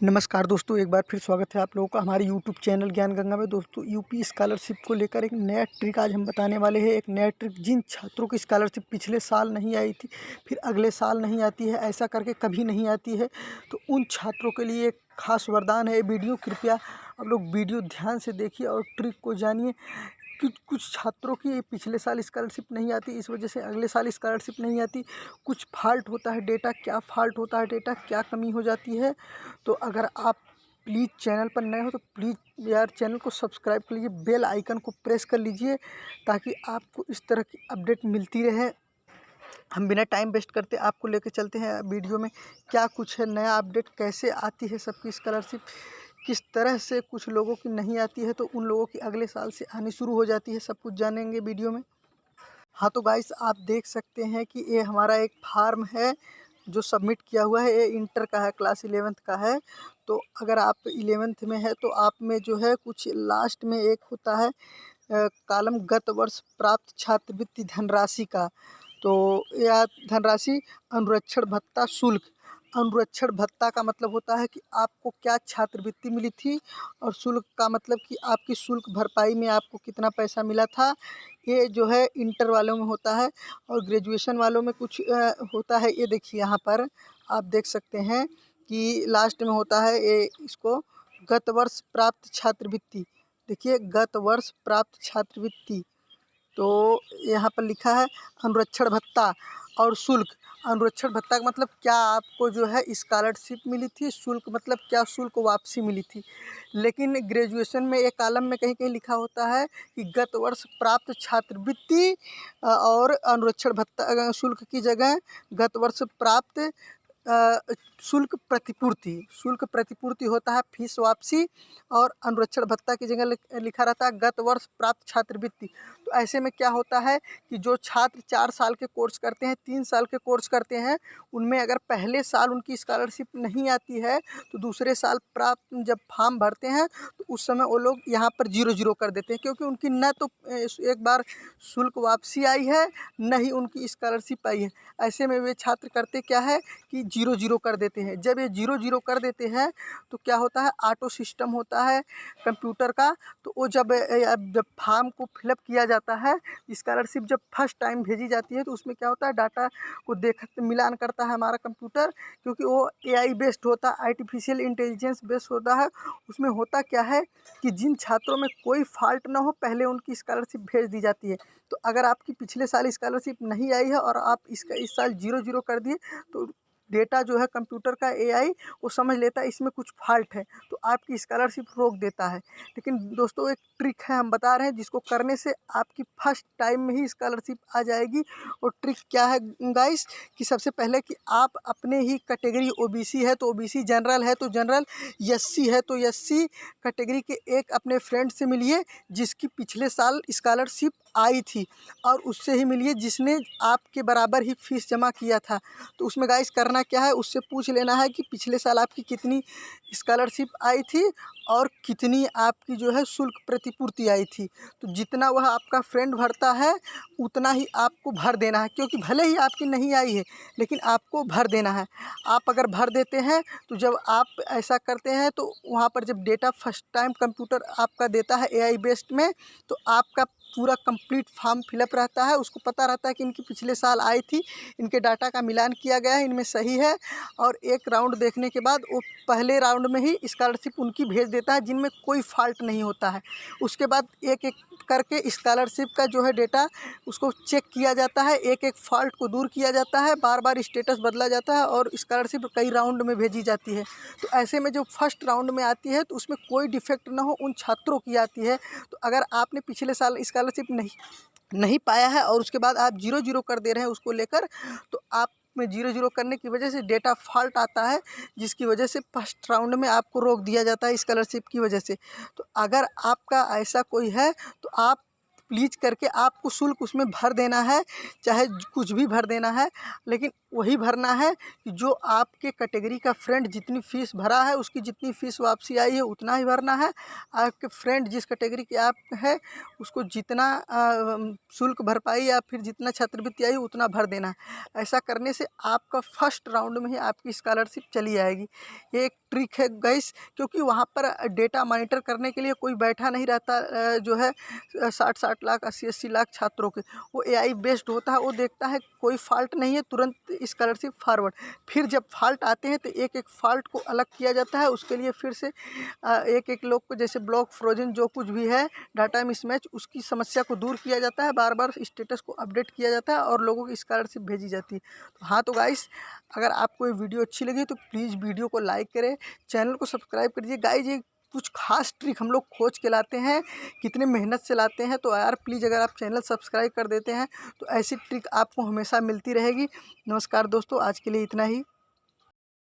नमस्कार दोस्तों, एक बार फिर स्वागत है आप लोगों का हमारे यूट्यूब चैनल ज्ञान गंगा में। दोस्तों, यूपी स्कॉलरशिप को लेकर एक नया ट्रिक आज हम बताने वाले हैं। एक नया ट्रिक, जिन छात्रों की स्कॉलरशिप पिछले साल नहीं आई थी, फिर अगले साल नहीं आती है, ऐसा करके कभी नहीं आती है, तो उन छात्रों के लिए एक खास वरदान है। वीडियो कृपया आप लोग वीडियो ध्यान से देखिए और ट्रिक को जानिए। कुछ छात्रों की पिछले साल स्कॉलरशिप नहीं आती, इस वजह से अगले साल स्कॉलरशिप नहीं आती। कुछ फॉल्ट होता है डेटा, क्या फॉल्ट होता है डेटा, क्या कमी हो जाती है। तो अगर आप प्लीज़ चैनल पर नए हो तो प्लीज़ यार चैनल को सब्सक्राइब कर लीजिए, बेल आइकन को प्रेस कर लीजिए, ताकि आपको इस तरह की अपडेट मिलती रहे। हम बिना टाइम वेस्ट करते आपको लेके चलते हैं वीडियो में, क्या कुछ है नया अपडेट, कैसे आती है सबकी स्कॉलरशिप, किस तरह से कुछ लोगों की नहीं आती है तो उन लोगों की अगले साल से आनी शुरू हो जाती है, सब कुछ जानेंगे वीडियो में। हाँ तो गाइस, आप देख सकते हैं कि ये हमारा एक फार्म है जो सबमिट किया हुआ है। ये इंटर का है, क्लास 11th का है। तो अगर आप 11th में है तो आप में जो है कुछ लास्ट में एक होता है कॉलम गत वर्ष प्राप्त छात्रवृत्ति धनराशि का। तो यह धनराशि अनुरक्षण भत्ता शुल्क, अनुरक्षण भत्ता का मतलब होता है कि आपको क्या छात्रवृत्ति मिली थी, और शुल्क का मतलब कि आपकी शुल्क भरपाई में आपको कितना पैसा मिला था। ये जो है इंटर वालों में होता है, और ग्रेजुएशन वालों में कुछ होता है। ये देखिए यहाँ पर आप देख सकते हैं कि लास्ट में होता है ये, इसको गत वर्ष प्राप्त छात्रवृत्ति। देखिए, गत वर्ष प्राप्त छात्रवृत्ति, तो यहाँ पर लिखा है अनुरक्षण भत्ता और शुल्क। अनुरक्षण भत्ता का मतलब क्या आपको जो है स्कॉलरशिप मिली थी, शुल्क मतलब क्या शुल्क वापसी मिली थी। लेकिन ग्रेजुएशन में एक कॉलम में कहीं कहीं लिखा होता है कि गत वर्ष प्राप्त छात्रवृत्ति और अनुरक्षण भत्ता शुल्क की जगह गत वर्ष प्राप्त शुल्क प्रतिपूर्ति। शुल्क प्रतिपूर्ति होता है फीस वापसी, और अनुरक्षण भत्ता की जगह लिखा रहता है गत वर्ष प्राप्त छात्रवृत्ति। तो ऐसे में क्या होता है कि जो छात्र 4 साल के कोर्स करते हैं, 3 साल के कोर्स करते हैं, उनमें अगर पहले साल उनकी स्कॉलरशिप नहीं आती है तो दूसरे साल प्राप्त जब फॉर्म भरते हैं तो उस समय वो लोग यहाँ पर 0-0 कर देते हैं, क्योंकि उनकी न तो एक बार शुल्क वापसी आई है, न ही उनकी स्कॉलरशिप आई है। ऐसे में वे छात्र करते क्या है कि 0-0 कर देते हैं। जब ये 0-0 कर देते हैं तो क्या होता है, ऑटो सिस्टम होता है कंप्यूटर का, तो वो जब फॉर्म को फिलअप किया जाता है, स्कॉलरशिप जब फर्स्ट टाइम भेजी जाती है तो उसमें क्या होता है, डाटा को मिलान करता है हमारा कंप्यूटर, क्योंकि वो एआई बेस्ड होता है, आर्टिफिशियल इंटेलिजेंस बेस्ड होता है। उसमें होता क्या है कि जिन छात्रों में कोई फॉल्ट ना हो, पहले उनकी स्कॉलरशिप भेज दी जाती है। तो अगर आपकी पिछले साल स्कॉलरशिप नहीं आई है और आप इसका इस साल 0-0 कर दिए, तो डेटा जो है कंप्यूटर का एआई वो समझ लेता है इसमें कुछ फॉल्ट है, तो आपकी स्कॉलरशिप रोक देता है। लेकिन दोस्तों, एक ट्रिक है हम बता रहे हैं, जिसको करने से आपकी फर्स्ट टाइम में ही स्कॉलरशिप आ जाएगी। और ट्रिक क्या है गाइस, कि सबसे पहले कि आप अपने ही कैटेगरी, ओबीसी है तो ओबीसी, जनरल है तो जनरल, एससी है तो एससी कैटेगरी के एक अपने फ्रेंड से मिलिए जिसकी पिछले साल स्कॉलरशिप आई थी, और उससे ही मिलिए जिसने आपके बराबर ही फीस जमा किया था। तो उसमें गाइस करना क्या है, उससे पूछ लेना है कि पिछले साल आपकी कितनी स्कॉलरशिप आई थी और कितनी आपकी जो है शुल्क प्रतिपूर्ति आई थी। तो जितना वह आपका फ्रेंड भरता है उतना ही आपको भर देना है, क्योंकि भले ही आपकी नहीं आई है लेकिन आपको भर देना है। आप अगर भर देते हैं तो जब आप ऐसा करते हैं तो वहाँ पर जब डेटा फर्स्ट टाइम कंप्यूटर आपका देता है एआई बेस्ड में, तो आपका पूरा कंप्लीट फॉर्म फिलअप रहता है। उसको पता रहता है कि इनकी पिछले साल आई थी, इनके डाटा का मिलान किया गया है, इनमें सही है। और एक राउंड देखने के बाद वो पहले राउंड में ही स्कॉलरशिप उनकी भेज देता है जिनमें कोई फॉल्ट नहीं होता है। उसके बाद एक एक करके स्कॉलरशिप का जो है डेटा उसको चेक किया जाता है, एक एक फॉल्ट को दूर किया जाता है, बार बार स्टेटस बदला जाता है, और स्कॉलरशिप कई राउंड में भेजी जाती है। तो ऐसे में जो फर्स्ट राउंड में आती है तो उसमें कोई डिफेक्ट ना हो, उन छात्रों की आती है। तो अगर आपने पिछले साल स्कॉलरशिप नहीं पाया है और उसके बाद आप 0-0 कर दे रहे हैं उसको लेकर, तो आप में 0-0 करने की वजह से डेटा फॉल्ट आता है, जिसकी वजह से फर्स्ट राउंड में आपको रोक दिया जाता है स्कॉलरशिप की वजह से। तो अगर आपका ऐसा कोई है तो आप प्लीज़ करके आपको शुल्क उसमें भर देना है, चाहे कुछ भी भर देना है, लेकिन वही भरना है कि जो आपके कैटेगरी का फ्रेंड जितनी फ़ीस भरा है उसकी जितनी फ़ीस वापसी आई है उतना ही भरना है। आपके फ्रेंड जिस कैटेगरी के आप है उसको जितना शुल्क भरपाई या फिर जितना छात्रवृत्ति आई उतना भर देना है। ऐसा करने से आपका फर्स्ट राउंड में ही आपकी स्कॉलरशिप चली आएगी। ये एक ट्रिक है गाइस, क्योंकि वहाँ पर डेटा मॉनिटर करने के लिए कोई बैठा नहीं रहता जो है 60-60 लाख 80-80 लाख छात्रों के। वो एआई बेस्ड होता है, वो देखता है कोई फॉल्ट नहीं है तुरंत स्कॉलरशिप फॉरवर्ड। फिर जब फॉल्ट आते हैं तो एक एक फॉल्ट को अलग किया जाता है, उसके लिए फिर से एक एक लोग को जैसे ब्लॉक फ्रोजन जो कुछ भी है डाटा मिसमैच उसकी समस्या को दूर किया जाता है, बार बार स्टेटस को अपडेट किया जाता है और लोगों की स्कॉलरशिप भेजी जाती है। तो हाँ तो गाइस, अगर आपको ये वीडियो अच्छी लगी तो प्लीज़ वीडियो को लाइक करें, चैनल को सब्सक्राइब करिए। गाइस ये कुछ खास ट्रिक हम लोग खोज के लाते हैं, कितने मेहनत से लाते हैं, तो यार प्लीज़ अगर आप चैनल सब्सक्राइब कर देते हैं तो ऐसी ट्रिक आपको हमेशा मिलती रहेगी। नमस्कार दोस्तों, आज के लिए इतना ही।